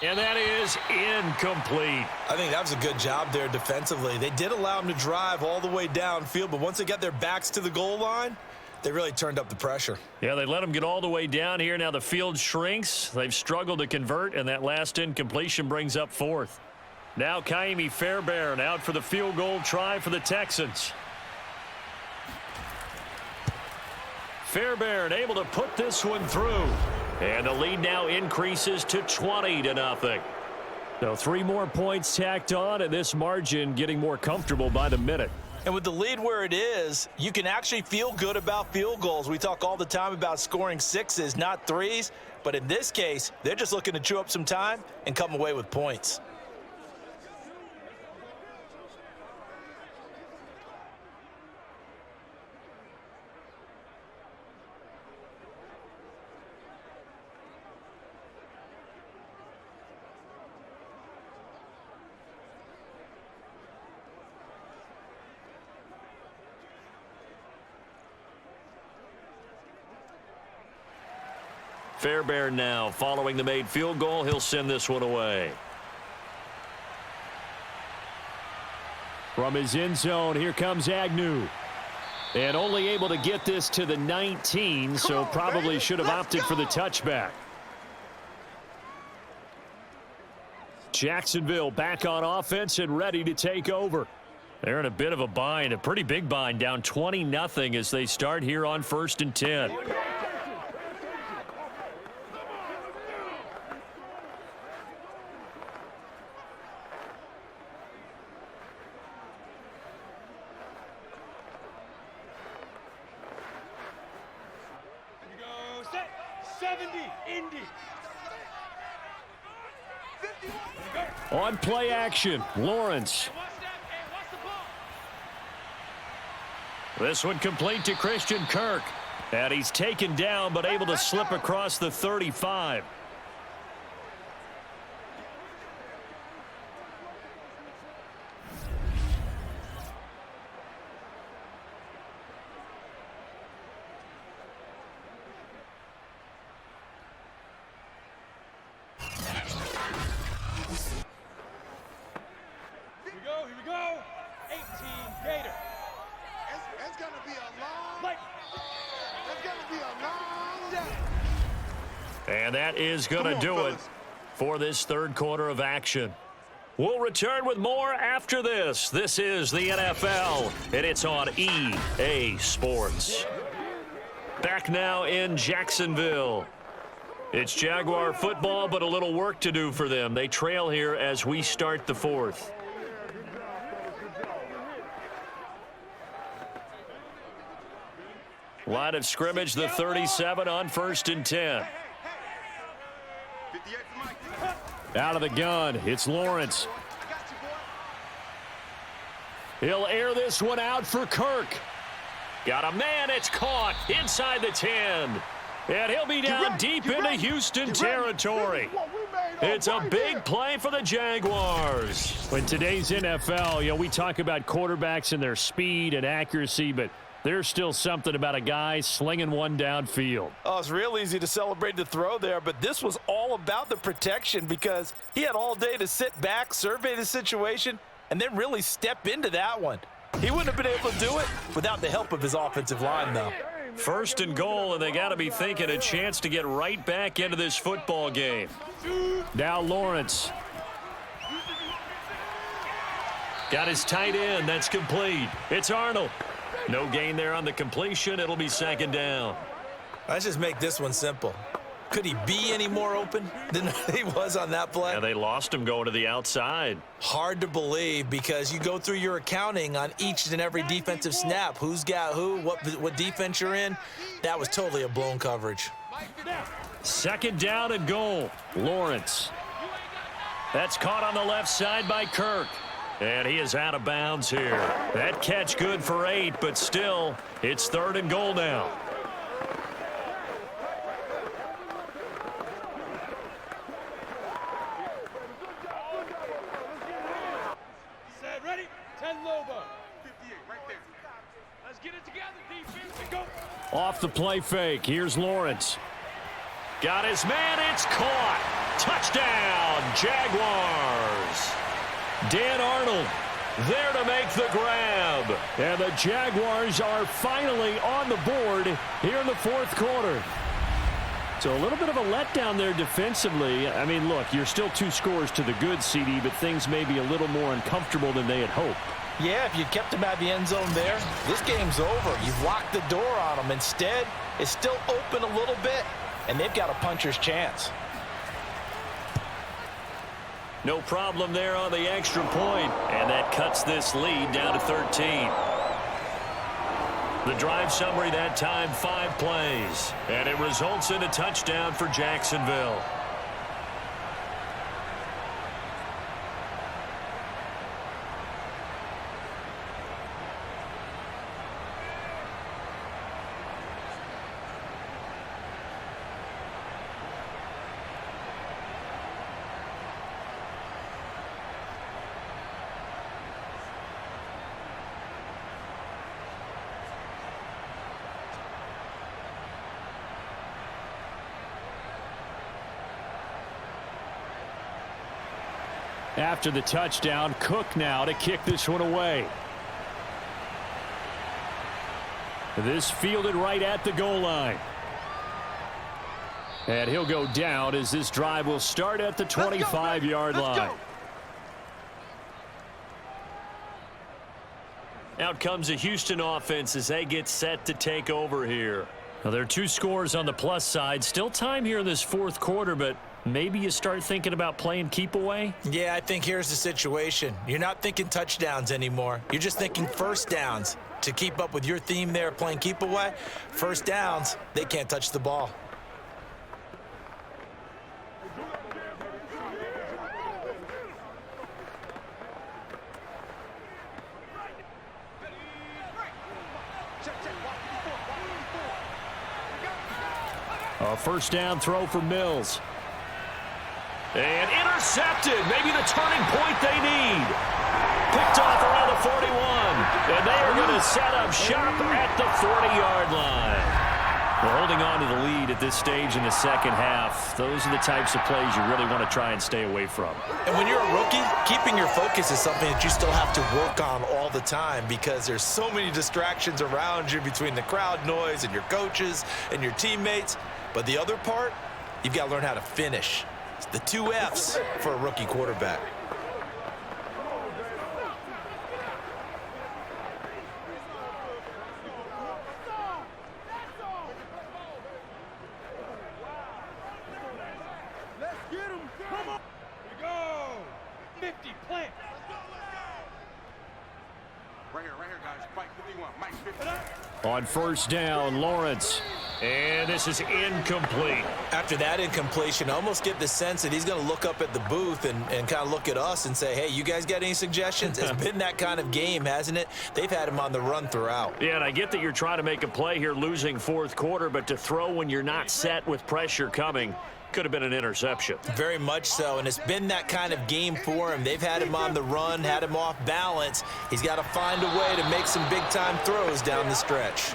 And that is incomplete. I think that was a good job there defensively. They did allow them to drive all the way downfield, but once they got their backs to the goal line, they really turned up the pressure. Yeah, they let them get all the way down here. Now the field shrinks. They've struggled to convert, and that last incompletion brings up 4th. Now Kaimi Fairbairn out for the field goal try for the Texans. Fairbairn able to put this one through. And the lead now increases to 20-0. So 3 more points tacked on, and this margin getting more comfortable by the minute. And with the lead where it is, you can actually feel good about field goals. We talk all the time about scoring 6s, not 3s. But in this case, they're just looking to chew up some time and come away with points. Fairbairn now following the made field goal. He'll send this one away. From his end zone, here comes Agnew. And only able to get this to the 19, so probably should have opted for the touchback. Jacksonville back on offense and ready to take over. They're in a bit of a bind, a pretty big bind, down 20-0 as they start here on 1st and 10. On play action, Lawrence. This one complete to Christian Kirk. And he's taken down but able to slip across the 35. And that is going to do it for this third quarter of action. We'll return with more after this. This is the NFL, and it's on EA Sports. Back now in Jacksonville. It's Jaguar football, but a little work to do for them. They trail here as we start the fourth. Line of scrimmage, the 37 on 1st and 10. Out of the gun, it's Lawrence. He'll air this one out for Kirk. Got a man, it's caught inside the 10. And he'll be down deep into Houston territory. It's a big play for the Jaguars. In today's NFL, we talk about quarterbacks and their speed and accuracy, but there's still something about a guy slinging one downfield. Oh, it's real easy to celebrate the throw there, but this was all about the protection because he had all day to sit back, survey the situation, and then really step into that one. He wouldn't have been able to do it without the help of his offensive line, though. 1st and goal, and they got to be thinking a chance to get right back into this football game. Now Lawrence. Got his tight end. That's complete. It's Arnold. No gain there on the completion. It'll be 2nd down. Let's just make this one simple. Could he be any more open than he was on that play? Yeah, they lost him going to the outside. Hard to believe because you go through your accounting on each and every defensive snap. Who's got who, what defense you're in. That was totally a blown coverage. 2nd down and goal. Lawrence. That's caught on the left side by Kirk. And he is out of bounds here. That catch good for 8, but still, it's 3rd and goal now. Set, ready? 10 Lobo. 58, right there. Let's get it together, defense, and go. Off the play fake. Here's Lawrence. Got his man. It's caught. Touchdown, Jaguars. Dan Arnold there to make the grab. And the Jaguars are finally on the board here in the 4th quarter. So a little bit of a letdown there defensively. I mean, look, you're still 2 scores to the good, CD, but things may be a little more uncomfortable than they had hoped. Yeah, if you kept him at the end zone there, this game's over. You've locked the door on him. Instead, it's still open a little bit, and they've got a puncher's chance. No problem there on the extra point, and that cuts this lead down to 13. The drive summary that time, 5 plays, and it results in a touchdown for Jacksonville. After the touchdown, Cook now to kick this one away. This fielded right at the goal line. And he'll go down as this drive will start at the 25-yard line. Out comes the Houston offense as they get set to take over here. Now, there are 2 scores on the plus side. Still time here in this fourth quarter, but maybe you start thinking about playing keep away? Yeah, I think here's the situation. You're not thinking touchdowns anymore. You're just thinking first downs. To keep up with your theme there, playing keep away, first downs, they can't touch the ball. A first down throw for Mills. And intercepted. Maybe the turning point they need. Picked off around the 41. And they are going to set up shop at the 40-yard line. Well, holding on to the lead at this stage in the second half, those are the types of plays you really want to try and stay away from. And when you're a rookie, keeping your focus is something that you still have to work on all the time because there's so many distractions around you between the crowd noise and your coaches and your teammates. But the other part, you've got to learn how to finish. It's the 2 F's for a rookie quarterback. Let's get him. Come on. Here we go. 50, plant. Right here, guys. Mike 51, Mike 50. On first down, Lawrence. And this is incomplete. After that incompletion, I almost get the sense that he's going to look up at the booth and kind of look at us and say, hey, you guys got any suggestions? It's been that kind of game, hasn't it? They've had him on the run throughout. Yeah, and I get that you're trying to make a play here losing fourth quarter, but to throw when you're not set with pressure coming could have been an interception. Very much so, and it's been that kind of game for him. They've had him on the run, had him off balance. He's got to find a way to make some big-time throws down the stretch.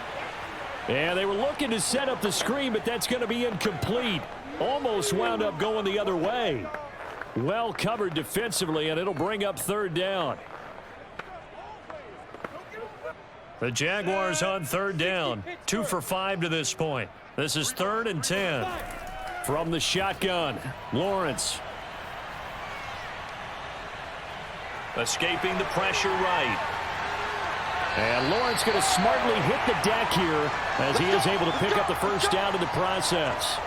And they were looking to set up the screen, but that's going to be incomplete. Almost wound up going the other way. Well covered defensively, and it'll bring up third down. The Jaguars on third down. 2 for 5 to this point. This is 3rd and 10. From the shotgun, Lawrence. Escaping the pressure right. And Lawrence going to smartly hit the deck here as he is able to pick up the first down in the process.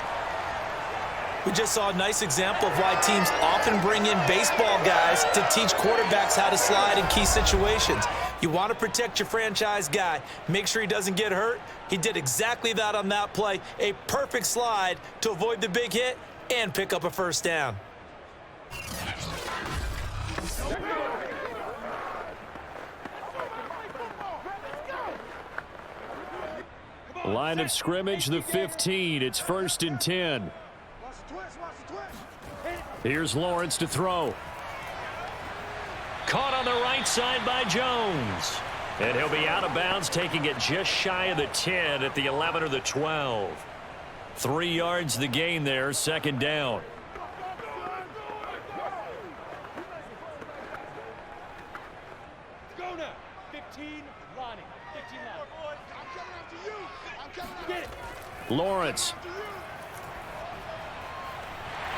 We just saw a nice example of why teams often bring in baseball guys to teach quarterbacks how to slide in key situations. You want to protect your franchise guy. Make sure he doesn't get hurt. He did exactly that on that play. A perfect slide to avoid the big hit and pick up a first down. Line of scrimmage, the 15. It's 1st and 10. Here's Lawrence to throw. Caught on the right side by Jones. And he'll be out of bounds, taking it just shy of the 10 at the 11 or the 12. 3 yards the gain there, 2nd down. Go now. 15, Lonnie. 15 Lonnie. Get it. Lawrence.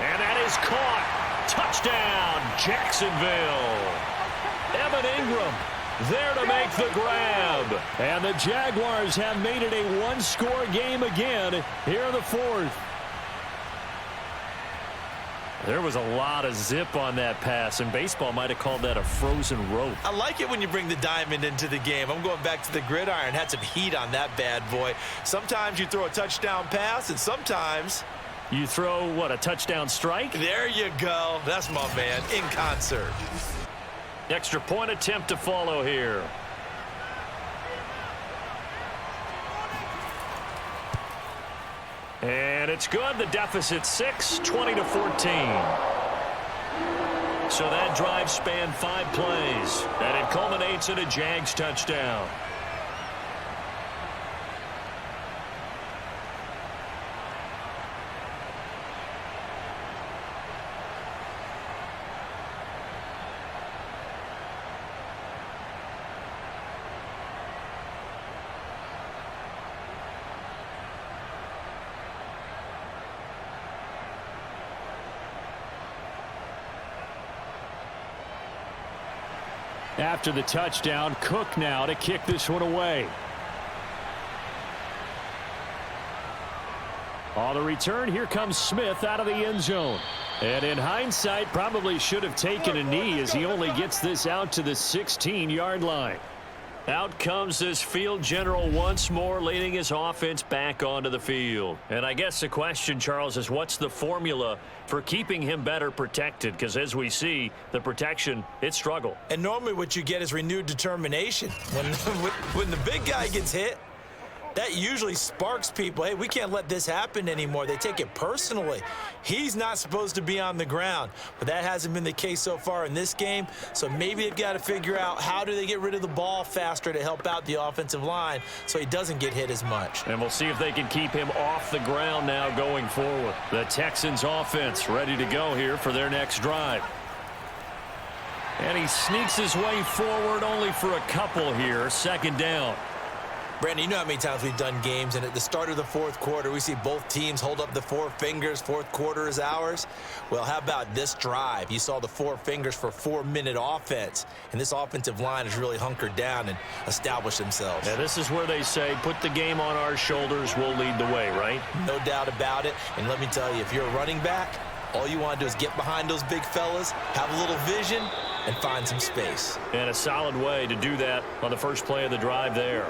And that is caught. Touchdown, Jacksonville. Evan Ingram there to make the grab. And the Jaguars have made it a one-score game again here in the fourth. There was a lot of zip on that pass, and baseball might have called that a frozen rope. I like it when you bring the diamond into the game. I'm going back to the gridiron. Had some heat on that bad boy. Sometimes you throw a touchdown pass, and sometimes you throw, what, a touchdown strike? There you go. That's my man, in concert. Extra point attempt to follow here. And it's good. The deficit 6, 20-14. So that drive spanned 5 plays, and it culminates in a Jags touchdown. After the touchdown, Cook now to kick this one away. On the return, here comes Smith out of the end zone. And in hindsight, probably should have taken a knee as he only gets this out to the 16-yard line. Out comes this field general once more, leading his offense back onto the field. And I guess the question, Charles, is what's the formula for keeping him better protected? Because as we see, the protection, it struggled. And normally what you get is renewed determination. When the big guy gets hit, that usually sparks people. Hey, we can't let this happen anymore. They take it personally. He's not supposed to be on the ground, but that hasn't been the case so far in this game. So maybe they've got to figure out how do they get rid of the ball faster to help out the offensive line so he doesn't get hit as much. And we'll see if they can keep him off the ground now going forward. The Texans offense ready to go here for their next drive. And he sneaks his way forward only for a couple here. Second down. Brandon, you know how many times we've done games, and at the start of the fourth quarter, we see both teams hold up the four fingers. Fourth quarter is ours. Well, how about this drive? You saw the four fingers for 4-minute offense, and this offensive line has really hunkered down and established themselves. Yeah, this is where they say, put the game on our shoulders, we'll lead the way, right? No doubt about it. And let me tell you, if you're a running back, all you want to do is get behind those big fellas, have a little vision, and find some space. And a solid way to do that on the first play of the drive there.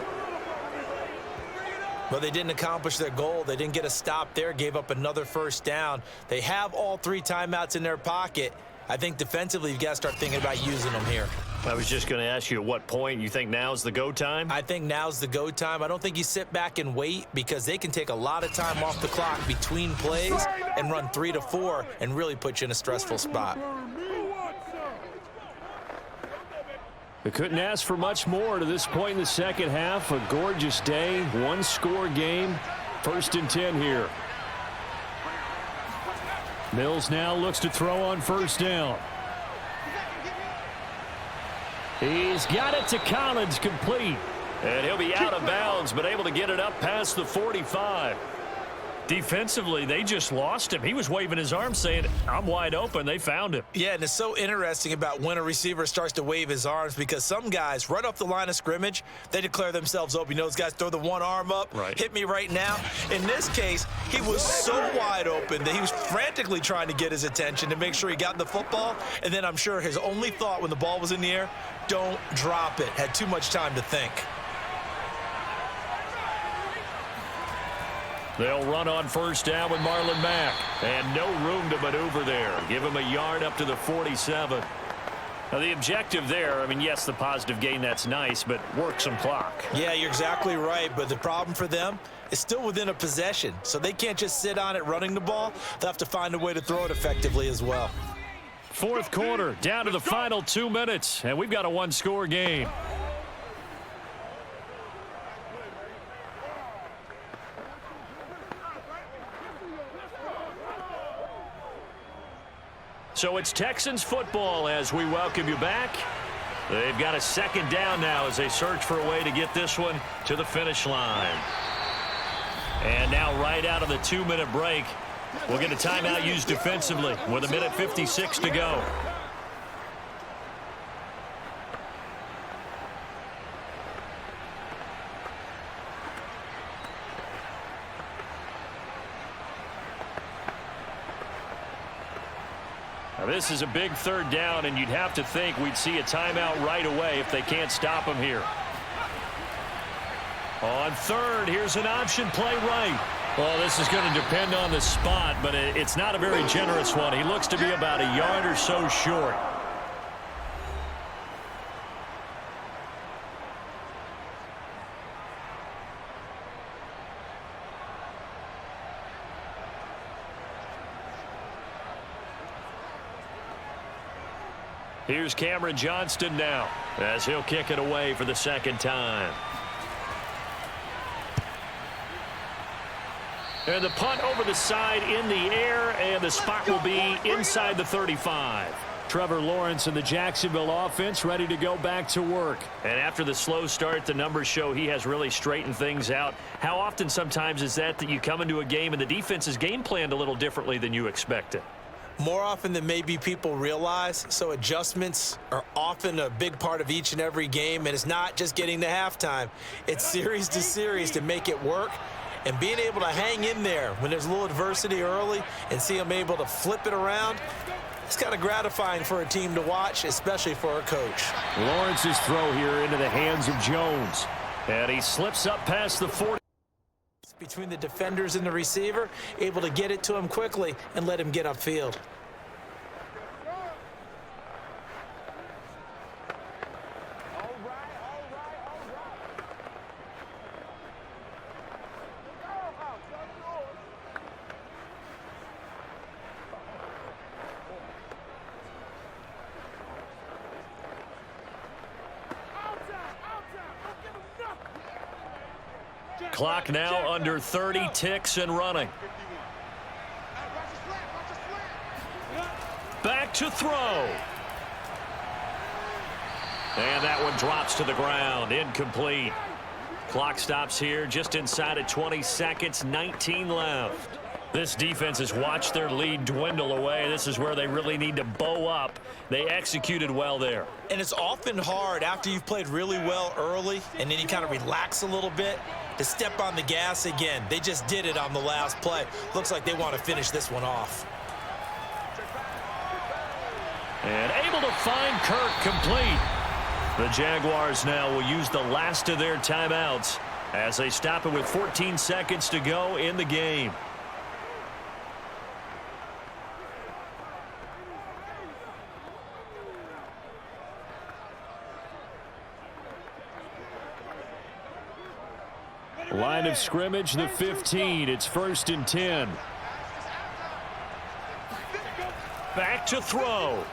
But they didn't accomplish their goal. They didn't get a stop there, gave up another first down. They have all 3 timeouts in their pocket. I think defensively, you've got to start thinking about using them here. I was just going to ask you at what point you think now's the go time? I think now's the go time. I don't think you sit back and wait because they can take a lot of time off the clock between plays and run 3 to 4 and really put you in a stressful spot. They couldn't ask for much more to this point in the second half. A gorgeous day, 1-score game. 1st and 10 here. Mills now looks to throw on first down. He's got it to Collins, complete. And he'll be out of bounds, but able to get it up past the 45. Defensively, they just lost him. He was waving his arms saying, I'm wide open. They found him. Yeah, and it's so interesting about when a receiver starts to wave his arms because some guys, right off the line of scrimmage, they declare themselves open. You know, those guys throw the one arm up, hit me right now. In this case, he was so wide open that he was frantically trying to get his attention to make sure he got the football. And then I'm sure his only thought when the ball was in the air, don't drop it. Had too much time to think. They'll run on first down with Marlon Mack. And no room to maneuver there. Give him a yard up to the 47. Now, the objective there, I mean, yes, the positive gain, that's nice, but work some clock. Yeah, you're exactly right. But the problem for them is still within a possession. So they can't just sit on it running the ball. They'll have to find a way to throw it effectively as well. Fourth quarter, down to the final 2 minutes. And we've got a 1-score game. So it's Texans football as we welcome you back. They've got a second down now as they search for a way to get this one to the finish line. And now right out of the 2-minute break, we'll get a timeout used defensively with 1:56 to go. Now, this is a big third down, and you'd have to think we'd see a timeout right away if they can't stop him here. On third, here's an option play right. Well, this is going to depend on the spot, but it's not a very generous one. He looks to be about a yard or so short. Here's Cameron Johnston now as he'll kick it away for the second time. And the punt over the side in the air, and the spot will be inside the 35. Trevor Lawrence and the Jacksonville offense ready to go back to work. And after the slow start, the numbers show he has really straightened things out. How often sometimes is that you come into a game and the defense is game planned a little differently than you expected? More often than maybe people realize, so adjustments are often a big part of each and every game, and it's not just getting to halftime. It's series to series to make it work, and being able to hang in there when there's a little adversity early and see them able to flip it around, it's kind of gratifying for a team to watch, especially for a coach. Lawrence's throw here into the hands of Jones, and he slips up past the 40. Between the defenders and the receiver, able to get it to him quickly and let him get upfield. Clock now under 30 ticks and running. Back to throw. And that one drops to the ground. Incomplete. Clock stops here just inside of 20 seconds. 19 left. This defense has watched their lead dwindle away. This is where they really need to bow up. They executed well there. And it's often hard after you've played really well early and then you kind of relax a little bit to step on the gas again. They just did it on the last play. Looks like they want to finish this one off. And able to find Kirk complete. The Jaguars now will use the last of their timeouts as they stop it with 14 seconds to go in the game. Line of scrimmage, the 15. It's 1st and 10. Back to throw.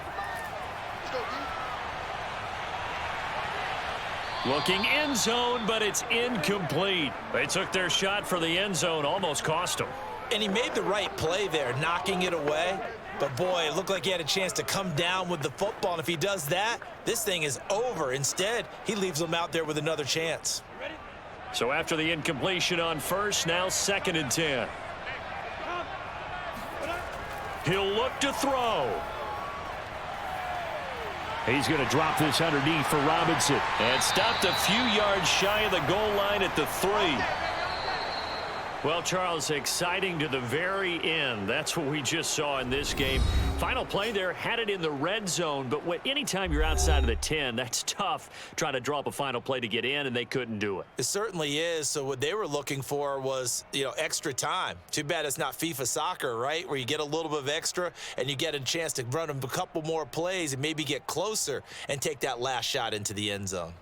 Looking end zone, but it's incomplete. They took their shot for the end zone, almost cost them. And he made the right play there, knocking it away. But, boy, it looked like he had a chance to come down with the football. And if he does that, this thing is over. Instead, he leaves them out there with another chance. So after the incompletion on first, now 2nd and 10. He'll look to throw. He's going to drop this underneath for Robinson. And stopped a few yards shy of the goal line at the 3. Well, Charles, exciting to the very end. That's what we just saw in this game. Final play there, had it in the red zone, but anytime you're outside of the 10, that's tough trying to draw up a final play to get in, and they couldn't do it. It certainly is. So what they were looking for was, extra time. Too bad it's not FIFA soccer, right, where you get a little bit of extra and you get a chance to run a couple more plays and maybe get closer and take that last shot into the end zone.